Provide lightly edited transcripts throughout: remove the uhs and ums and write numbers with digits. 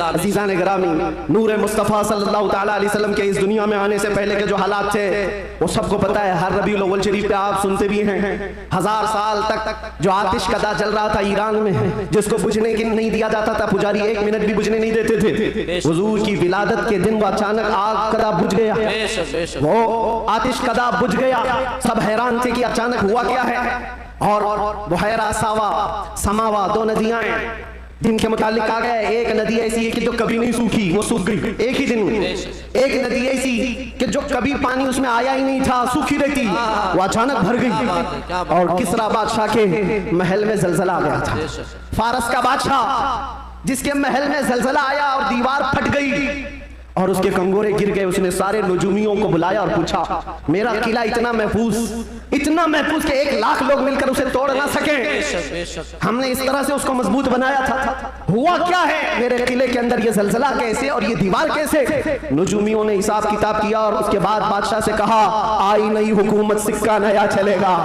अज़ीज़ान गिरामी, नूर मुस्तफ़ा सल्लल्लाहु तआला अलैहि वसल्लम के इस दुनिया में आने से पहले के जो हालात थे वो सबको पता है। हर रबीउल अव्वल शरीफ पे आप सुनते भी हैं 1000 साल तक जो आतिश कदा जल रहा था ईरान में, जिसको बुझने की नहीं दिया जाता था, पुजारी 1 मिनट भी बुझने नहीं देते थे। हुजूर की विलादत के दिन वो अचानक आग कदा बुझ गया, वो आतिश कदा बुझ गया। सब हैरान थे कि अचानक हुआ क्या है। और बुहैरा सावा समावा 2 नदियां जिनके मुतालिक कहा गया है, एक नदी ऐसी है कि जो कभी नहीं सूखी, वो सूख गई एक ही दिन में। एक नदी ऐसी कि जो कभी पानी उसमें आया ही नहीं था, सूखी रहती, वो अचानक भर गई। और किसरा बादशाह के महल में जलजला आ गया था। फारस का बादशाह जिसके महल में जलजला आया और दीवार फट गई और उसके कंगोरे गिर गए। उसने सारे नजूमियों को बुलाया और पूछा, मेरा किला इतना महफूज कि 1 लाख लोग मिलकर उसे तोड़ ना सके। हमने इस तरह से उसको मजबूत बनाया था, हुआ क्या है मेरे किले के अंदर? ये जलजला कैसे और ये दीवार कैसे? नजूमियों ने हिसाब किताब किया और उसके बाद बादशाह से कहा, आई नई हुकूमत, सिक्का नया चलेगा।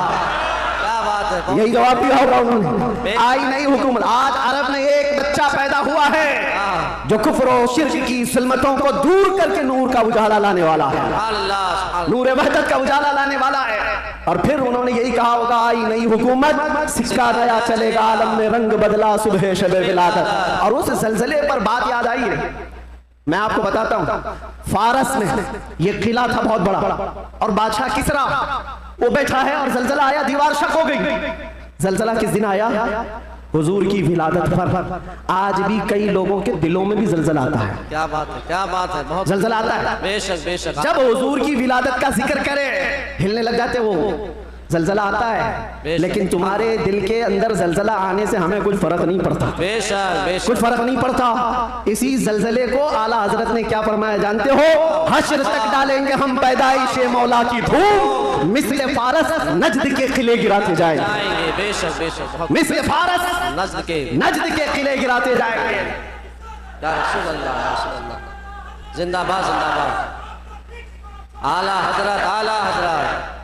यही जवाब दिया होगा उन्होंने, आई नई हुकूमत। आज अरब में एक बच्चा पैदा हुआ है जो कुफ्र और शिर्क की ज़ुल्मतों को दूर करके नूर का उजाला लाने वाला है, नूर वहदत का उजाला लाने वाला है। और फिर उन्होंने यही कहा होगा, आई नई हुकूमत, सिक्का नया चलेगा, आलम में रंग बदला सुबह शबे विलादत। और उस ज़लज़ले पर बात याद आई है। मैं आपको बताता हूं, फारस में ये किला था बहुत बड़ा और बादशाह किसरा वो बैठा है और जलजला आया, दीवार शक हो गई। जलजला किस दिन आया? हुजूर की विलादत पर। आज भी कई लोगों के दिलों में भी जलजला आता है। क्या बात है, क्या बात है, बहुत जलजला आता है। बेशक बेशक। जब हुजूर की विलादत का जिक्र करे हिलने लग जाते वो, जलजला आता है। लेकिन तुम्हारे दिल के अंदर जलजला आने से हमें कुछ फर्क नहीं पड़ता, बेशक बेशक कुछ फर्क नहीं पड़ता। इसी जलजले को आला हजरत ने क्या फरमाया जानते हो? हश्र तक डालेंगे हम पैदाइशे मौला की धूम, मिस्ल फारस नजद के किले गिराते जाएंगे। बेशक बेशक, मिस्ल फारस नजद के किले गिराते जाएंगे। या रसूल अल्लाह, या रसूल अल्लाह, जिंदाबाद जिंदाबाद, आला हजरत, आला हजरत।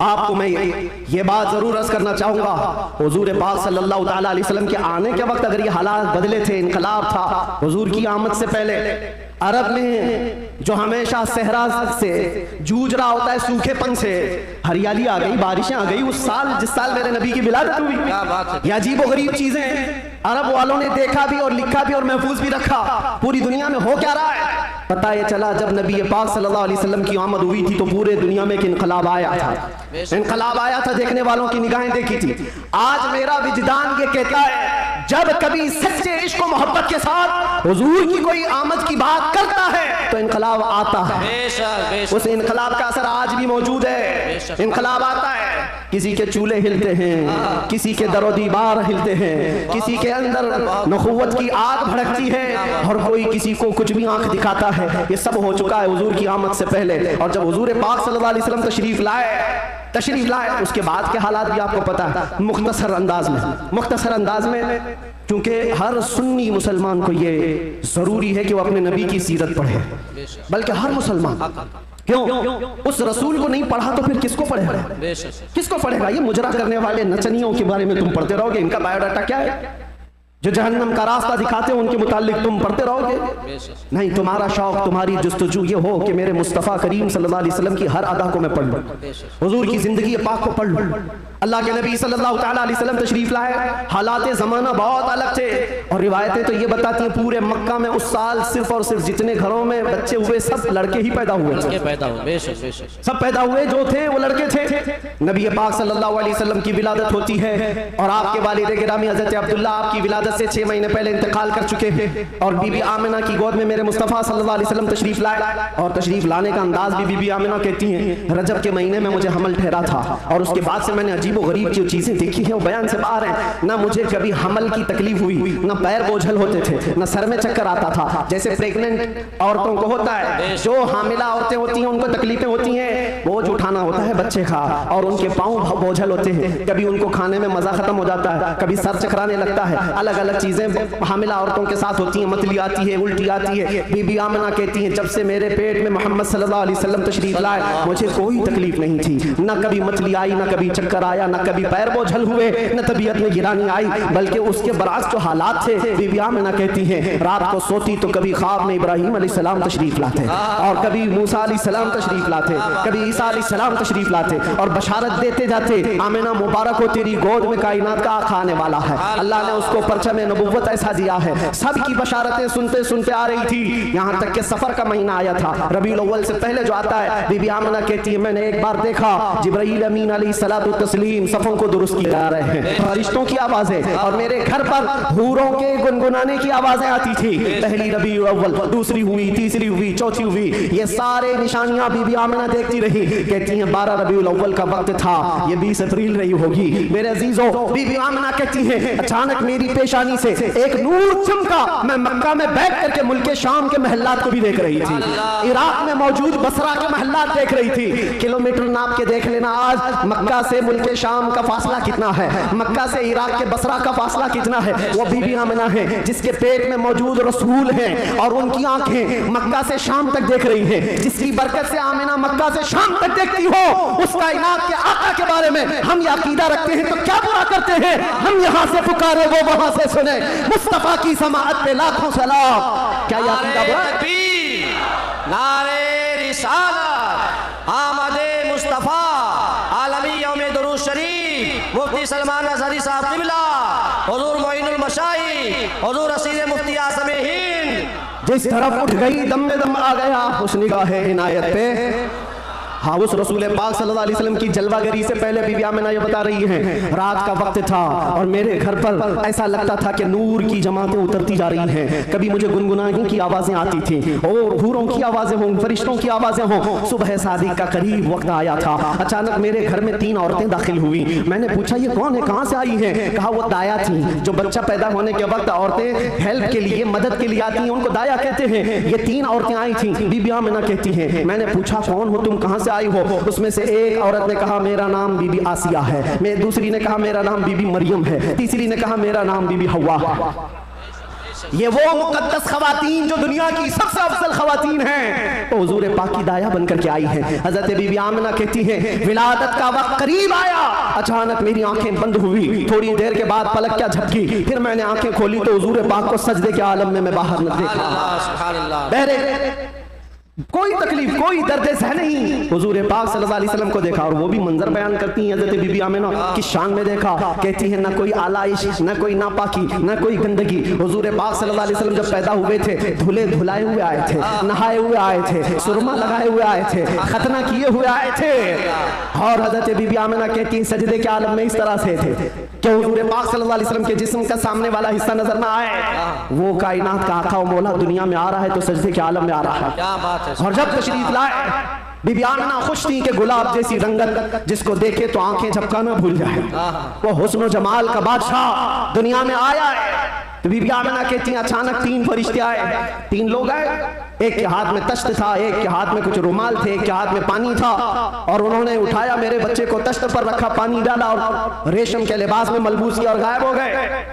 आपको मैं ये बात जरूर अर्ज करना चाहूंगा, हुजूर पाक सल्लल्लाहु ताला अलैहि वसल्लम के आने के वक्त अगर ये हालात बदले थे, इनकलाब था, हुजूर की आमद से पहले अरब में जो हमेशा सहरा से जूझ रहा होता है, सूखेपन से हरियाली आ गई, बारिशें आ गई। उस साल जिस साल मेरे नबी की विलादत हुई, ये अजीब व गरीब चीजें अरब वालों ने देखा भी और लिखा भी और महफूज भी रखा। पूरी दुनिया में हो क्या रहा है पता ये चला जब नबी पाक सल्लल्लाहु अलैहि वसल्लम की आमद हुई थी तो पूरे दुनिया में एक इनकलाब आया था। इनकलाब आया था, देखने वालों की निगाहें देखी थी। आज मेरा विजदान ये कहता है, जब कभी सच्चे इश्क और मोहब्बत के साथ हुजूर की कोई आमद की बात करता है तो इनकलाब आता है। उस इनकलाब का असर आज भी मौजूद है। इनकलाब आता है, किसी के चूल्हे हिलते हैं, किसी के दरो दीवार हिलते हैं, किसी के अंदर नखुवत की आग भड़कती है और कोई किसी को कुछ भी आंख दिखाता है। ये सब हो चुका है हुजूर की आमद से पहले। और जब हुजूर पाक सल्लल्लाहु अलैहि वसल्लम तशरीफ लाए उसके बाद के हालात भी आपको पता है। मुख्तसर अंदाज में क्योंकि हर सुन्नी मुसलमान को ये जरूरी है कि वो अपने नबी की सीरत पढ़े, बल्कि हर मुसलमान। क्यों? उस रसूल को नहीं पढ़ा तो फिर किसको पढ़ेगा? किसको पढ़ेगा? ये मुजरा करने वाले नचनियों के बारे में तुम पढ़ते रहोगे, इनका बायोडाटा क्या है? जो जहन्नम का रास्ता दिखाते हैं उनके मुतालिक तुम पढ़ते रहोगे? नहीं, तुम्हारा शौक, तुम्हारी जुस्तजू ये हो कि मेरे मुस्तफ़ा करीम सल्लल्लाहु अलैहि वसल्लम की हर अदा को मैं पढ़ लूं, हुजूर की जिंदगी पाक को पढ़ लूं। अल्लाह के नबी सल्लल्लाहु ताला अलैहि वसल्लम तशरीफ लाए, हालात ज़माना बहुत अलग थे और रिवायतें तो ये बताती हैं पूरे मक्का में उस साल सिर्फ और सिर्फ जितने घरों में बच्चे हुए सब लड़के ही पैदा हुए, सब पैदा हुए जो थे वो लड़के थे। नबी पाक सल्लल्लाहु अलैहि वसल्लम की विलादत होती है और आपके वालिद गिरामी हज़रत अब्दुल्ला आपकी विलादत से 6 महीने पहले इंतकाल कर चुके हैं और बीबी आमिना की गोद में मेरे मुस्तफ़ा सल्लल्लाहु अलैहि वसल्लम तशरीफ लाए। और तशरीफ लाने का अंदाज भी बीबी आमिना कहती हैं, रजब के महीने में मुझे हमल ठहरा था और उसके बाद से मैंने अजीब व गरीब जो चीजें देखी हैं वो बयान से बाहर हैं। ना मुझे कभी हमल की तकलीफ हुई, ना पैर बोझल होते थे, ना सर में चक्कर आता था जैसे प्रेग्नेंट औरतों को होता है। जो हामिला औरतें होती हैं उनको तकलीफें होती हैं, बोझ उठाना होता है बच्चे का और उनके पाँव बोझल होते हैं, कभी उनको खाने में मजा खत्म हो जाता है, कभी सर चकराने लगता है, अलग अलग चीजें हामिला औरतों के साथ होती हैं, मतली आती है, उल्टी आती है। बीबी आमना कहती हैं जब से मेरे पेट में मोहम्मद सल्लल्लाहु अलैहि वसल्लम तशरीफ लाए मुझे कोई तकलीफ नहीं थी, न कभी मतली आई, न कभी चक्कर आया, न कभी पैर बोझल हुए, न तबीयत में गिरानी आई, बल्कि उसके बरास जो हालात थे बीबी आमना कहती हैं रात को सोती तो कभी ख्वाब में इब्राहिम अलैहिस्सलाम तशरीफ लाते और कभी मूसा अलैहिस्सलाम तशरीफ लाते, कभी ईसा अलैहिस्सलाम तशरीफ लाते और बशारत देते जाते आमिना मुबारक हो तेरी गोद में कायनात का आका आने वाला है। अल्लाह ने उसको परचम नबुव्वत ऐसा दिया है। सबकी बशारतें सुनते सुनते आ रही थी, यहाँ तक कि सफर का महीना आया था, रबीउल अव्वल से पहले जो आता है। बीबी आमना कहती है मैंने एक बार देखा जिब्राईल अमीन अलैहिस्सलातु तस्लीम सफों को दुरुस्त किया रहे हैं, फरिश्तों की आवाजें, और मेरे घर पर हूरों के गुनगुनाने की आवाजें आती थी। पहली रबीउल अव्वल, दूसरी हुई, तीसरी हुई, चौथी हुई, ये सारे निशानियां बीबी आमना देखती रही। कहती हैं 12 रबीउल अव्वल का वक्त था, ये 20 अप्रैल रही होगी। मेरे अजीजों, बीबी आमना कहती हैं अचानक मेरी पेशानी से एक नूर चमका, मैं मक्का में बैठ करके मुल्क शाम के महल्लात को भी देख रही थी, इराक में मौजूद बसरा के महल्लात देख रही थी। किलोमीटर नाप के देख लेना आज मक्का से मुल्क शाम का फासला कितना है, मक्का से इराक के बसरा का फासला कितना है। वो बीबी आमना है जिसके पेट में मौजूद रसूल हैं और उनकी आंखें मक्का से शाम तक देख रही हैं। जिसकी बरकत से आमिना मक्का से शाम तक देखती हो, उस कायनात के आका के बारे में हम ये अकीदा रखते हैं तो क्या बुरा करते हैं। हम यहाँ से पुकारे वो वहां से सुने, मुस्तफा की समाअत पे लाखों सलाम। क्या ये अकीदा बुरा? नारे रिसालत, आमदे मुस्तफा, आलमी यौम दुरूद शरीफ, मुफ्ती सलमान अज़हरी साहब क़िबला, हुज़ूर मोइनुल मशाइख, हुज़ूर असीर मुफ्ती आज़म हिंद। जिस तरफ उठ गई दम में दम आ गया उस निगाह इनायत पे। हाँ, उस रसूल पाक सल्लल्लाहु अलैहि वसल्लम की जलवागरी से पहले बीबी आमिना ये बता रही हैं रात का वक्त था और मेरे घर पर ऐसा लगता था कि नूर की जमातें उतरती जा रही हैं। कभी मुझे गुनगुनाने की आवाजें आती थी और हूरों की आवाजें हों, फरिश्तों की आवाजें हों। सुबह सादिक का करीब वक्त आया था, अचानक मेरे घर में 3 औरतें दाखिल हुई। मैंने पूछा ये कौन है, कहाँ से आई हैं? कहा वो दाया थी, जो बच्चा पैदा होने के वक्त औरतें हेल्प के लिए, मदद के लिए आती हैं, उनको दाया कहते हैं। ये 3 औरतें आई थी, बीबी आमिना कहती हैं। मैंने पूछा कौन हो तुम, कहाँ से आई हो? उसमें से एक औरत ने कहा मेरा नाम बीबी आसिया है, मैं दूसरी ने कहा मेरा नाम बीबी मरियम है, तीसरी ने कहा मेरा नाम बीबी हवा है। ये वो मुकद्दस खवातीन जो दुनिया की सबसे अफजल खवातीन हैं, तो हुजूर पाक की दाया बनकर के आई हैं। हजरत बीबी आमिना कहती हैं विलादत का वक्त करीब आया, अचानक मेरी आंखें बंद हुई, थोड़ी देर के बाद पलक क्या झपकी, फिर मैंने आंखें खोली तो हुजूर पाक को सजदे के आलम में मैं बाहर न देखा। बहरे कोई तकलीफ, कोई दर्द सह नहीं, हुजूर पाक सल्लल्लाहु अलैहि वसल्लम को देखा। और वो भी मंजर बयान करती हैं हज़रत बीबी आमिना की शान में देखा। कहती है न कोई आलाइश, न कोई नापाकी, न कोई गंदगी। हुजूर पाक सल्लल्लाहु अलैहि वसल्लम जब पैदा हुए थे धुले धुलाए हुए आए थे, नहाए हुए आए थे, सुरमा लगाए हुए आए थे, खतना किए हुए आए थे। और हज़रत बीबी आमिना कहती है सजदे के आलम में इस तरह से थे कि हुजूर पाक सल्लल्लाहु अलैहि वसल्लम के जिस्म का सामने वाला हिस्सा नजर ना आए। वो कायनात का आका और मौला दुनिया में आ रहा है तो सजदे के आलम में आ रहा है। क्या बात है। और जब तशरीफ लाए बीबी आमिना खुश थी कि गुलाब जैसी रंगत जिसको देखे तो आंखें झपकाना भूल जाए, वो हुस्न जमाल का बादशाह दुनिया में आया है। तो बीबी आमिना कहती हैं अचानक 3 फरिश्ते आए, 3 लोग आए, एक के हाथ में तश्त था, एक के हाथ में कुछ रुमाल थे, एक के हाथ में पानी था, और उन्होंने उठाया मेरे बच्चे को तश्त पर रखा, पानी डाला और रेशम के लिबास में मलबूस किया और गायब हो गए,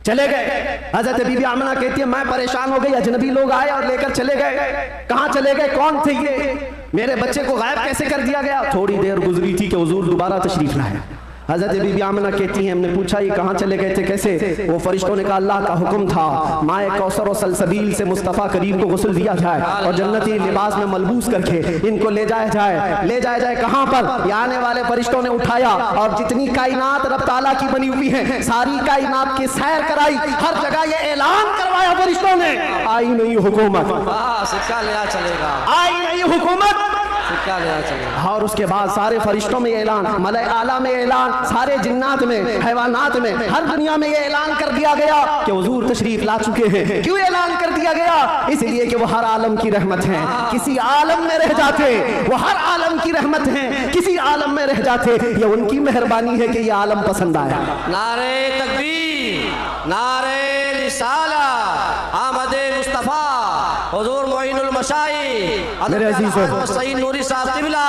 चले गए। हजरत बीबी आमिना कहती है मैं परेशान हो गई, अजनबी लोग आए और लेकर चले गए। कहाँ चले गए, कौन थे ये, मेरे बच्चे को गायब कैसे कर दिया गया? थोड़ी देर गुजरी थी कि हुजूर दोबारा तशरीफ लाए। हजरत बीबी आमिना कहती हैं हमने पूछा ये कहाँ चले गए थे, कैसे? वो फरिश्तों ने कहा अल्लाह का हुक्म था माए कौसर और सलसबील से मुस्तफ़ा करीम को गुस्ल दिया जाए और जन्नती लिबास में मलबूस करके इनको ले जाया जाए। ले जाया जाए कहाँ पर? आने वाले फरिश्तों ने उठाया और जितनी कायनात रब ताला की बनी हुई है सारी कायनात की सैर कराई, हर जगह ये ऐलान करवाया फरिश्तों ने आई नहीं हुकूमत, सिक्का लिया चलेगा, आई नहीं हुकूमत, सिक्का लिया चलेगा। और उसके बाद सारे फरिश्तों में ऐलान, मलाए आला में ऐलान, सारे जिन्नात में, हैवानात में, हर दुनिया में ये ऐलान कर दिया गया कि हुजूर तशरीफ ला चुके हैं। क्यों ऐलान कर दिया गया? इसलिए कि वो हर आलम की रहमत है, किसी आलम में रह जाते, वो हर आलम की रहमत है, किसी आलम में रह जाते, ये उनकी मेहरबानी है कि ये आलम पसंद आया। नारे तकबीर, नारे रिसालत, आमदे मुस्तफा, हुजूर मोइनुल मशाइख, मेरे अजीज़ों, सईद नूरी साहब क़िबला,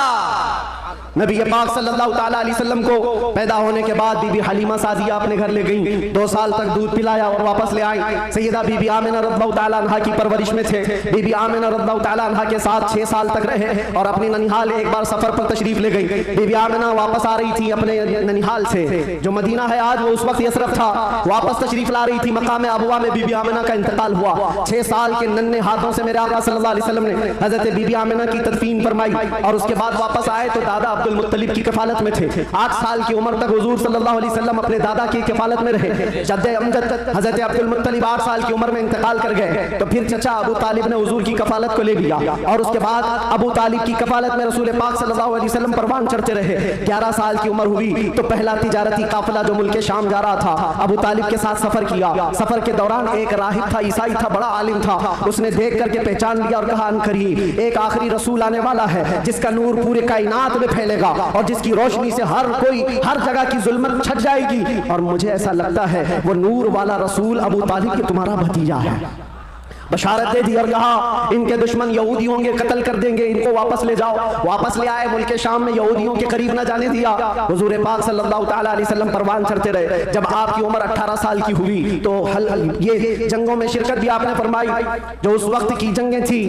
नबी पाक सल्लल्लाहु ताला अलैहि वसल्लम को पैदा होने के बाद बीबी हलीमा सादिया अपने घर ले गई, 2 साल तक दूध पिलाया और वापस ले आई। सैयदा बीबी आमिना रज़ियल्लाहु ताला अन्हा की परवरिश में थे। बीबी आमिना रज़ियल्लाहु ताला अन्हा के साथ 6 साल तक रहे और अपनी ननिहाल एक बार सफर पर तशरीफ ले गई। बीबी आमिना वापस आ रही थी अपने ननिहाल से, जो मदीना है आज वो उस वक्त यसरफ था, वापस तशरीफ ला रही थी। मकाम अबवा में बीबी आमिना का इंतकाल हुआ। 6 साल के नन्हे हाथों से मेरे आका सल्लल्लाहु अलैहि वसल्लम ने हजरत बीबी आमिना की तदफीन फरमाई और उसके बाद वापस आए तो दादा अब्दुल मुत्तलिब की कफालत में थे। 8 साल की उम्र तक हुजूर सल्लल्लाहु अलैहि वसल्लम अपने दादा की कफालत में रहे। जद्दे अमजद हजरत अब्दुल मुत्तलिब 8 साल की उम्र में इंतकाल कर गए तो फिर चचा अबू तालिब ने हुजूर की कफालत को ले लिया और उसके बाद अबू तालिब की कफालत में रसूल पाक सल्लल्लाहु अलैहि वसल्लम परवान चढ़ते रहे। 11 साल की उम्र हुई तो पहला तिजारती काफिला जो मुल्क शाम जा रहा था, अबू तालिब के साथ सफर किया। सफर के दौरान एक राहिब था, ईसाई था, बड़ा आलिम था। उसने देख करके पहचान लिया और कहा, अनकरीब एक आखिरी रसूल आने वाला है जिसका नूर पूरे कायनात में फैलेगा और जिसकी रोशनी से हर कोई हर जगह की जुल्मत छट जाएगी। और मुझे ऐसा लगता है वो नूर वाला रसूल अबू तालिब के तुम्हारा भतीजा है। बशारत दे दी और कहा, इनके दुश्मन यहूदी होंगे, कत्ल कर देंगे, इनको वापस ले जाओ। वापस ले आए। मुल्क शाम में यहूदियों के करीब न जाने दिया। हुजूर पाक सल्लल्लाहु ताला अलैहि वसल्लम परवान चढ़ते रहे। जब आपकी उम्र 18 साल की हुई तो ये जंगों में शिरकत भी आपने फरमाई, जो उस वक्त की जंगें थी,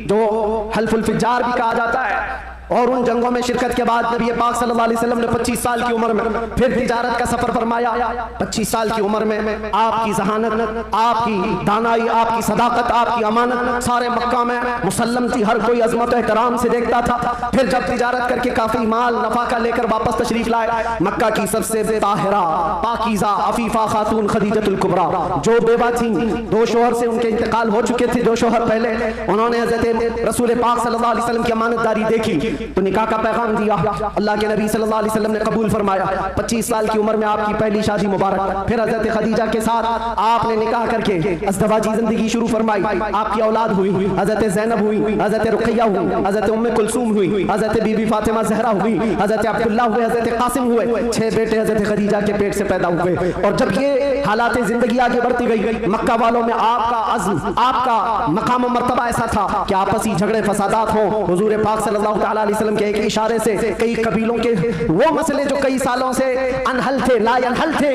जो हल्फुल फिजार भी कहा जाता है। और उन जंगों में शिरकत के बाद नबी पाक सल्लल्लाहु अलैहि वसल्लम ने 25 साल की उम्र में फिर तिजारत का सफर फरमाया। 25 साल की उम्र में आपकी जहानत, आपकी दानाई, आपकी सदाकत, आपकी अमानत सारे मक्का में मुसल्लम थी। हर कोई अजमत एहतराम से देखता था। फिर जब तिजारत करके काफी माल नफा का लेकर वापस तशरीफ लाए, मक्का की सबसे ताहिरा, पाकीज़ा, अफीफा खातून खदीजतुल कुबरा जो बेवा थी, 2 शोहर से उनके इंतकाल हो चुके थे। 2 शोहर पहले उन्होंने हज़रत रसूल पाक सल्लल्लाहु अलैहि वसल्लम की अमानतदारी देखी तो निकाह का पैगाम दिया। अल्लाह के नबी सल्लल्लाहु अलैहि वसल्लम ने कबूल फरमाया। 25 साल की उम्र में आपकी पहली शादी मुबारक। फिर हजरत खदीजा के साथ आपने निकाह करके अज़दवाजी जिंदगी शुरू फरमाई। आपकी औलाद हुई, हजरत ज़ैनब हुई, हजरत रुक़ैया हुई, हजरत उम्मे कुलसूम हुई, हजरत बीबी फातिमा ज़हरा हुई, हजरत अब्दुल्लाह हुए, हजरत कासिम हुए। 6 बेटे हजरत खदीजा के पेट से पैदा हुए। और जब ये हालात जिंदगी आगे बढ़ती गई, मक्का वालों में आपका अज़्म, आपका मकाम मर्तबा ऐसा था कि आपसी झगड़े फसादात हो। हुजूर पाक सल्लल्लाहु अलैहि वसल्लम के एक इशारे से कई कबीलों के वो मसले जो कई सालों से अनहल थे, ला अनहल थे,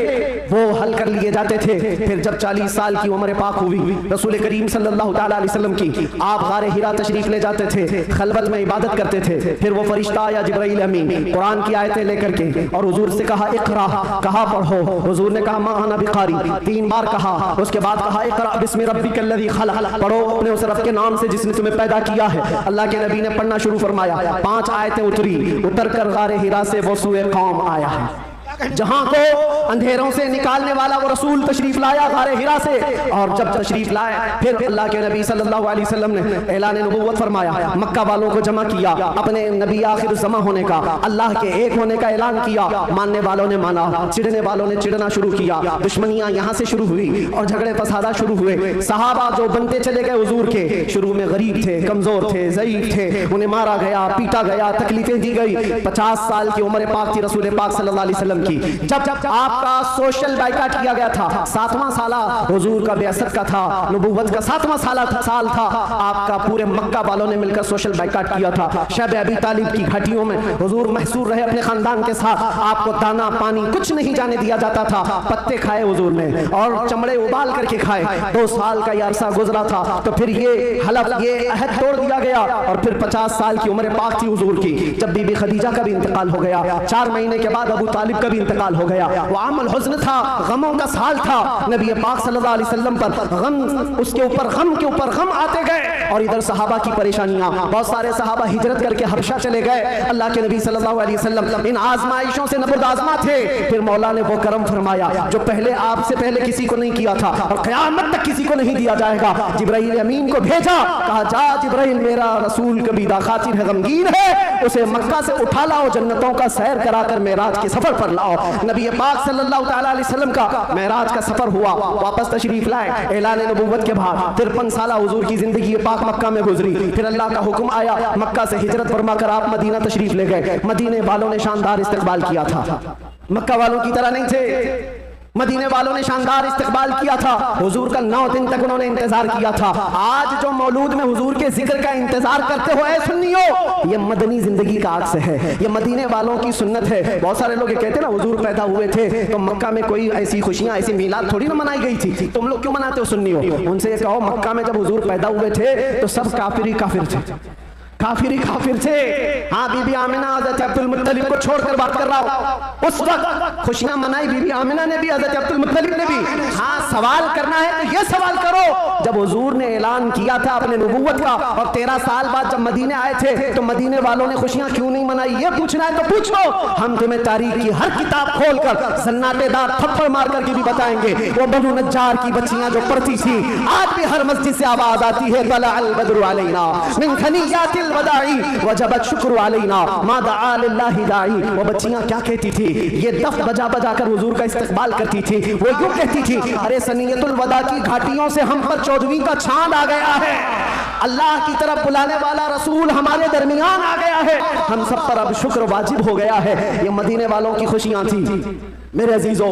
वो हल कर लिए जाते थे। फिर जब 40 साल की उम्र पाक हुई, रसूल करीम सल्लल्लाहु अलैहि वसल्लम की आप गारे हिरा तशरीफ ले जाते थे, खलवत में इबादत करते थे। फिर वो फरिश्ता आया जिब्राइल अमीन कुरान की आयतें लेकर के और हुजूर से कहा, इक़रा, कहा पढ़ो। हुजूर ने कहा, मा अना बिकारी, 3 बार कहा। उसके बाद कहा, इक़रा बिस्मि रब्बिकल्लज़ी खलक़, पढ़ो अपने उस रब के नाम से जिसने तुम्हें पैदा किया है। अल्लाह के नबी ने पढ़ना शुरू फरमाया। 5 आयतें उतरी, उतर कर गारे हिरा से वो सूए कौम आया है, जहां को अंधेरों से निकालने वाला वो रसूल तशरीफ लाया गारे हिरा से। और जब तशरीफ लाए फिर अल्लाह के नबी सल्लल्लाहु अलैहि वसल्लम ने ऐलान नबूवत फरमाया। मक्का वालों को जमा किया, अपने नबी आखिर ज़मा होने का, अल्लाह के एक होने का ऐलान किया। मानने वालों ने माना, चिढ़ने वालों ने चिढ़ना शुरू किया। दुश्मनियां यहाँ से शुरू हुई और झगड़े फसादा शुरू हुए। सहाबा जो बनते चले गए हुजूर के, शुरू में गरीब थे, कमजोर थे, ज़ईफ थे, उन्हें मारा गया, पीटा गया, तकलीफें दी गई। 50 साल की उम्र पाक थी रसूल पाक सल्लल्लाहु अलैहि वसल्लम की, जब आपका सोशल बाइकाट किया गया था। 7वां साला हुजूर का बेअसत का था, नबूवत का 7वां साल था। आपका पूरे मक्का वालों ने मिलकर सोशल बाइकाट किया था। शब अबी तालिब की घाटियों में हुजूर महसूर रहे अपने खानदान के साथ। आपको दाना पानी कुछ नहीं जाने दिया जाता था। पत्ते खाए हुजूर ने और चमड़े उबाल करके खाए। 2 साल का अरसा गुजरा था तो फिर ये हलफ, ये अहद तोड़ दिया गया। और फिर 50 साल की उम्र पाक थी हुजूर की, जब बीबी खदीजा का भी इंतकाल हो गया। 4 महीने के बाद अबू तालिब का भी इंतकाल हो गया। वो आमल हुज़्न था, गमों का साल था। नबी पाक सल्लल्लाहु अलैहि वसल्लम पर गम, उसके ऊपर गम के ऊपर गम आते गए। और इधर सहाबा की परेशानियां, बहुत सारे सहाबा हिजरत करके हबशा चले गए। अल्लाह के नबी सल्लल्लाहु अलैहि वसल्लम इन आजमाइशों से नबुर्द आजमा थे। फिर मौला ने वो करम फरमाया जो पहले आपसे पहले किसी को नहीं किया था और क़यामत तक किसी को नहीं दिया जाएगा। जिब्राइल अमीन को भेजा, कहा जा जिब्राइल, मेरा रसूल कबीदा खातिर है, गमगीन है, उसे मक्का से उठा लाओ, जन्नतों का सैर कराकर मेराज के सफर पर लाओ। नबी पाक सल्लल्लाहु अलैहि वसल्लम का मेराज का सफर हुआ, वापस तशरीफ लाए। ऐलान नबूवत के बाद 53 साल हुजूर की जिंदगी पाक मक्का में गुजरी। फिर अल्लाह का हुक्म आया, मक्का से हिजरत फरमाकर आप मदीना तशरीफ ले गए। मदीने वालों ने शानदार इस्तकबाल किया था, मक्का वालों की तरह नहीं थे। मदीने वालों ने शानदार इस्तकबाल किया था। हुजूर का 9 दिन तक उन्होंने इंतजार किया था। आज जो मौलूद में हुजूर के जिक्र का इंतजार करते हो ऐ सुन्नियो, ये मदनी जिंदगी का अक्स है, ये मदीने वालों की सुन्नत है। बहुत सारे लोग ये कहते हैं ना हुजूर पैदा हुए थे तो मक्का में कोई ऐसी खुशियां ऐसी मीलाद थोड़ी ना मनाई गई थी, तुम लोग क्यों मनाते हो सुन्नियो? उनसे ये कहो मक्का में जब हुजूर पैदा हुए थे तो सब काफिर थे, काफिर थे। हाँ, बीबी आमिना हज़रत अब्दुल मुत्तलिब को छोड़कर बात कर रहा हूँ। उस वक्त खुशियां मनाई बीबी आमिना ने भी, हज़रत अब्दुल मुत्तलिब ने भी। हाँ, सवाल करना है तो ये सवाल करो, जब हुजूर ने ऐलान किया था अपने नबूवत का और 13 साल बाद जब मदीने आए थे तो मदीने वालों ने खुशियां क्यों नहीं मनाई? ये पूछना है तो पूछो। हम तुम्हें तारीख की हर किताब खोलकर सन्नाटेदार थप्पड़ मार करके भी बताएंगे वो बनु नज्जार की बच्चियां जो पढ़ती थी, आज भी हर मस्जिद से आवाज आती है तला अल बद्रु अलैना मिन खनियातिल वदाई वजबत शुक्र अलैना मा दआ लिल्लाहि दाई। वो बच्चियां क्या कहती थी? ये दफ बजा बजा कर हुजूर का इस्तकबाल करती थी। वो यूं कहती थी, अरे सनियतुल वदा की घाटियों से हम पर 14वीं का चांद आ गया है, अल्लाह की तरफ बुलाने वाला रसूल हमारे दरमियान आ गया है, हम सब पर अब शुक्र वाजिब हो गया है। ये मदीने वालों की खुशियां थी। मेरे अजीजों,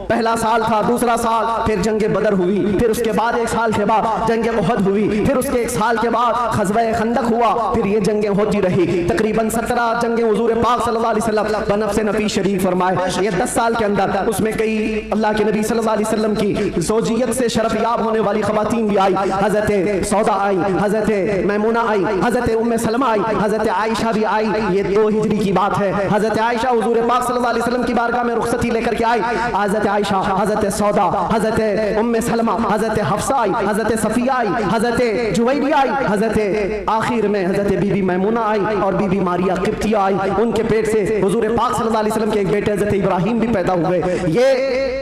पहला साल था, दूसरा साल, फिर जंगे बदर हुई, फिर उसके बाद 1 साल के बाद जंगे उहद हुई, फिर उसके 1 साल के बाद ग़ज़वा खंदक हुआ, फिर ये जंगे होती रही। तकरीबन 17 जंगे हुजूर पाक सल्लल्लाहु अलैहि वसल्लम बनफ्से नफी शरीफ फरमाए। ये 10 साल के अंदर उसमें कई अल्लाह के नबी सल्लल्लाहु अलैहि वसल्लम की ज़ौजियत से शरफ याब होने वाली ख़वातीन भी आई। हज़रत सौदा आई, हज़रत मैमूना आई, हज़रत उम्मे सलमा आई, हज़रत आयशा भी आई। ये 2 हिजरी की बात है। हज़रत आयशा हुजूर पाक सल्लल्लाहु अलैहि वसल्लम की बारगाह में रुखसती लेकर के आई। हज़रत आयशा, हज़रत सौदा, हज़रत उम्मे सलमा, हज़रत हफ्सा आई, हज़रत सफिया आई, हज़रत जुवैरिया आई, हज़रत आखिर में हज़रत बीबी मैमूना आई और बीबी मारिया किप्तिया आई। उनके पेट से हुजूर पाक सल्लल्लाहु अलैहि वसल्लम के एक बेटे हज़रत इब्राहिम भी पैदा हुए। ये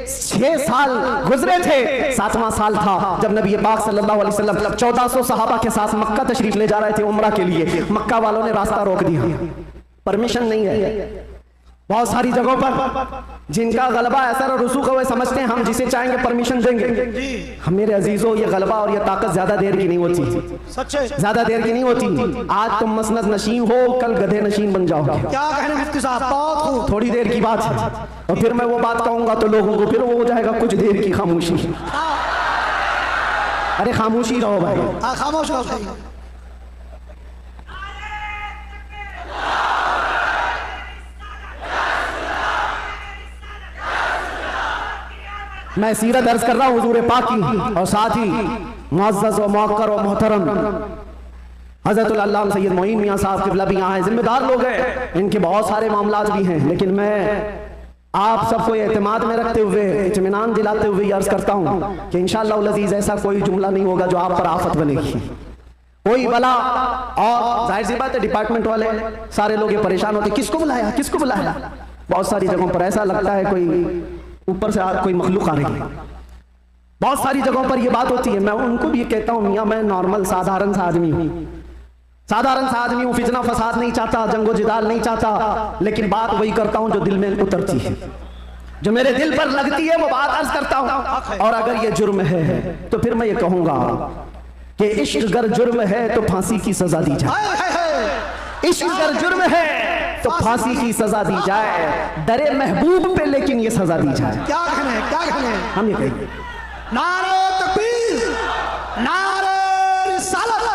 6 साल गुजरे थे। 7वां साल था जब नबी पाक सल्लल्लाहु अलैहि वसल्लम 1400 सहाबा के साथ मक्का तशरीफ ले जा रहे थे उम्रा के लिए। मक्का वालों ने रास्ता रोक दिया, परमिशन नहीं है। बहुत सारी जगहों पर जिनका गलबा असर और रसूख है समझते हैं हम जिसे चाहेंगे परमिशन देंगे। हम मेरे अजीजों, ये गलबा और ये ताकत ज्यादा देर की नहीं होती, सच्चे ज्यादा देर की नहीं होती। आज तुम मसनद नशीन हो, कल गधे नशीन बन जाओगे। क्या कहने मुफ्ती साहब, थोड़ी देर की बात है और फिर मैं वो बात कहूंगा तो लोगों को फिर वो हो जाएगा कुछ देर की खामोशी। अरे खामोशी रहो भाई, खामोश रहो। मैं सीरत अर्ज कर रहा हूँ हुजूर पाक की और साथ ही मुअज़्ज़ज़ व मुअक्कर व मोहतरम हज़रतुल अल्लामा सैयद मोइन मियाँ साहब क़िबला भी यहाँ हैं, जिम्मेदार लोग हैं, इनके बहुत सारे मामलात भी हैं। लेकिन मैं आप सबको एतमाद में रखते हुए, इत्मीनान दिलाते हुए अर्ज करता हूँ कि इंशाअल्लाह अज़ीज़ ऐसा कोई जुमला नहीं होगा जो आप पर आफत बनेगी, कोई बला। और जाहिर सी बात है डिपार्टमेंट वाले सारे लोग ये परेशान होते, किसको बुलाया किसको बुलाया। बहुत सारी जगहों पर ऐसा लगता है कोई ऊपर से कोई मखलूक आ रही है। बहुत सारी जगहों पर ये बात होती है। मैं उनको भी कहता हूँ मियाँ मैं नॉर्मल साधारण सा आदमी हूँ, साधारण सा आदमी हूँ, फितना फसाद नहीं चाहता, जंगो जिदाल नहीं चाहता, लेकिन बात वही करता हूँ जो दिल में उतरती है, जो मेरे दिल पर लगती है वो बात अर्ज करता हूँ। और अगर ये जुर्म है तो फिर मैं ये कहूँगा कि इश्क अगर जुर्म है तो फांसी की सजा दी जाए। इश्क अगर जुर्म है तो फांसी की सजा दी जाए, डरे महबूब पे लेकिन ये सजा दी जाए। क्या कहने हैं, क्या कहने हैं? हम ये कहेंगे नारे तकबीर, नारे रिसालत,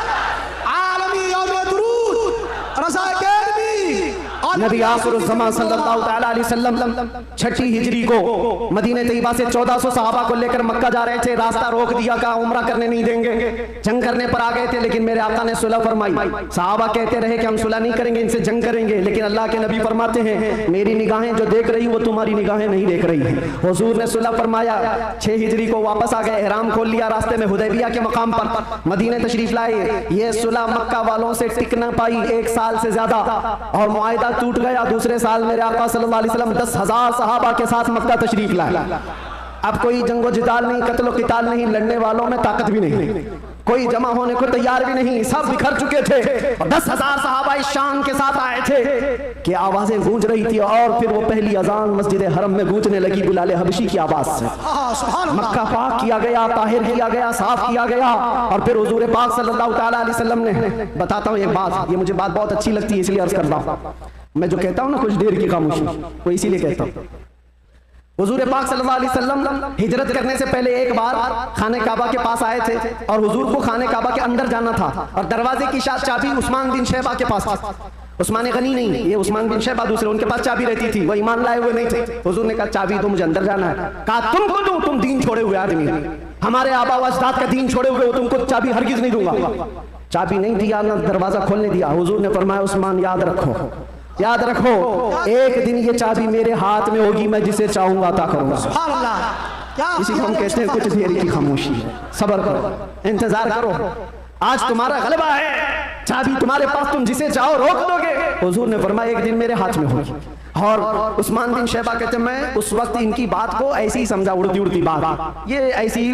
आलमी यौम दुरूद, रज़ा अकेडमी। नबी आखिरुज़्ज़मान सल्लल्लाहु तआला अलैहि वसल्लम 6 हिजरी को मदीने तैयबा से 1400 सहाबा को लेकर मक्का जा रहे थे। रास्ता रोक दिया, कहा उम्रा करने नहीं देंगे, जंग करने पर आ गए थे। लेकिन मेरे आका ने सुलह फरमाई। सहाबा कहते रहे कि हम सुलह नहीं करेंगे, इनसे जंग करेंगे। लेकिन अल्लाह के नबी फरमाते हैं मेरी निगाहें जो देख रही वो तुम्हारी निगाहें नहीं देख रही है। हुजूर ने सुलह फरमाया, 6 हिजरी को वापस आ गए, एहराम खोल लिया, रास्ते में हुदैबिया के मकाम पर मदीने तशरीफ लाए। ये सुलह मक्का वालों से टिक न पाई 1 साल से ज्यादा और मुआहिदा टूट गया। दूसरे साल मेरे आका सल्लल्लाहु अलैहि वसल्लम 10,000 सहाबा के साथ मक्का तशरीफ लाए। अब कोई जंगो जिदाल नहीं, कत्लो किताल नहीं, लड़ने वालों में ताकत भी नहीं, कोई जमा होने को तैयार भी नहीं, सब बिखर चुके थे। 10,000 सहाबा इस शान के साथ आए थे कि आवाजें गूंज रही थी और फिर वो पहली अजान मस्जिद हरम में गूंजने लगी बिलाल हबशी की आवाज से। मक्का पाक किया गया, ताहिर किया गया, साफ किया गया। और फिर हुजूर पाक सल्लल्लाहु तआला अलैहि वसल्लम ने, बताता हूँ एक बात, ये मुझे बात बहुत अच्छी लगती है इसलिए अर्ज कर रहा हूँ। मैं जो कहता हूँ ना कुछ देर की खामोशी, वो इसीलिए कहता हूँ। हुजूर पाक सल्लल्लाहु अलैहि वसल्लम हिजरत करने से पहले एक बार खाने काबा के पास आए थे और हुजूर को खाने काबा के अंदर जाना था और दरवाजे की चाबी उस्मान बिन शैबा के पास थी। उस्मान गनी नहीं, ये उस्मान बिन शैबा दूसरे, उनके पास चाबी रहती थी, वो ईमान लाए हुए नहीं थे। हुजूर ने कहा चाबी तो मुझे अंदर जाना है। कहा तुमको दूं, तुम दीन छोड़े हुए आदमी, हमारे आबा व अजदाद का दीन छोड़े हुए हो, तुमको चाबी हरगिज नहीं दूंगा। चाबी नहीं दिया, ना दरवाजा खोलने दिया। हुजूर ने फरमाया उस्मान याद रखो, याद रखो, एक दिन ये चाबी मेरे हाथ में होगी, मैं जिसे चाहूंगा अता करूंगा। सुभान अल्लाह। क्या इसी को हम कहते हैं कुछ देर की खामोशी है। सब्र करो, इंतजार करो, आज तुम्हारा गलबा है, चाबी तुम्हारे पास, तुम जिसे चाहो रोक दोगे। हुजूर ने फरमाया एक दिन मेरे हाथ में होगी। और उस्मान बिन शैबा कहते मैं उस वक्त इनकी बात को ऐसी ही समझा, उड़ती उड़ती बात, ये ऐसी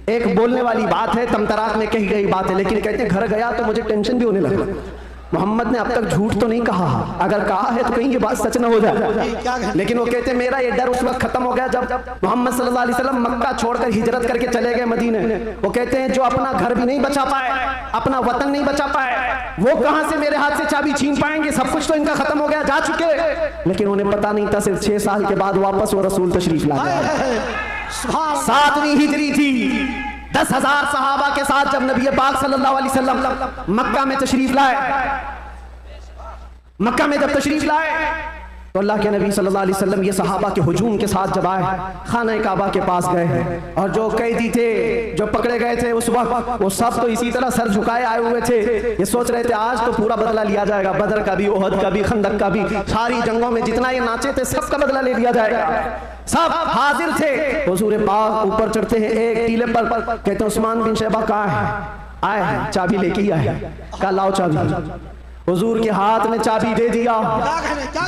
एक बोलने वाली बात है, तमतरात में कही गई बात है। लेकिन कहते घर गया तो मुझे टेंशन भी होने लगा, मोहम्मद ने अब तक झूठ तो नहीं कहा, अगर कहा है तो कहीं ये बात सच न हो जाए। लेकिन वो कहते मेरा ये डर उस वक्त खत्म हो गया जब मोहम्मद सल्लल्लाहु अलैहि वसल्लम मक्का छोड़कर हिजरत करके चले गए मदीने। वो कहते हैं जो अपना घर भी नहीं बचा पाए, अपना वतन नहीं बचा पाए, वो कहां से मेरे हाथ से चाबी छीन पाएंगे, सब कुछ तो इनका खत्म हो गया, जा चुके। लेकिन उन्हें पता नहीं था सिर्फ 6 साल के बाद वापस वो रसूल तशरीफ ला गए। 7वीं हिजरी थी, 10,000 सहाबा के साथ जब नबी पाक सल्लल्लाहु अलैहि वसल्लम मक्का में तशरीफ लाए, मक्का में जब तशरीफ लाए तो अल्लाह के नबी सल्लल्लाहु अलैहि वसल्लम ये सहाबा के हुजूम के साथ जब आए, खाना काबा के पास गए और जो कैदी थे, जो पकड़े गए थे उस वक्त, वो सब तो इसी तरह सर झुकाए आए हुए थे। ये सोच रहे थे आज तो पूरा बदला लिया जाएगा, बदर का भी, ओहद का भी, खंदक का भी, सारी जंगों में जितना ये नाचे थे सबका बदला ले लिया जाएगा। सब हाजिर थे। हुजूर पाक ऊपर चढ़ते हैं एक टीले पर, कहते हैं उस्मान बिन शैबा कहाँ है? आए हैं, चाबी लेके ही आए। कहा लाओ चाबी। हुजूर के हाथ में चाबी दे दिया,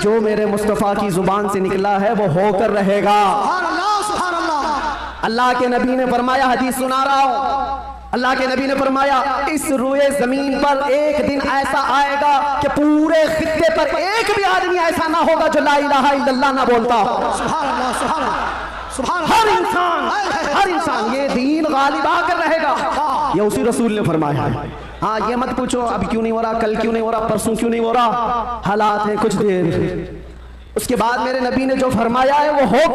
जो मेरे मुस्तफा की जुबान से निकला है वो होकर रहेगा। अल्लाह के नबी ने फरमाया, हदीस सुना रहा हूं, अल्लाह के नबी ने फरमाया इस रुए जमीन पर एक दिन ऐसा आएगा कि पूरे खित्ते पर एक भी आदमी ऐसा ना होगा जो ला इलाहा इल्लल्लाह ना बोलता। हर इंसान ये दीन गालिब आकर रहेगा, ये उसी रसूल ने फरमाया है। हाँ, ये मत पूछो अभी क्यों नहीं हो रहा, कल क्यों नहीं हो रहा, परसों क्यों नहीं हो रहा, हालात है कुछ देर। उसके बाद मेरे नबी ने जो फरमाया है वो हो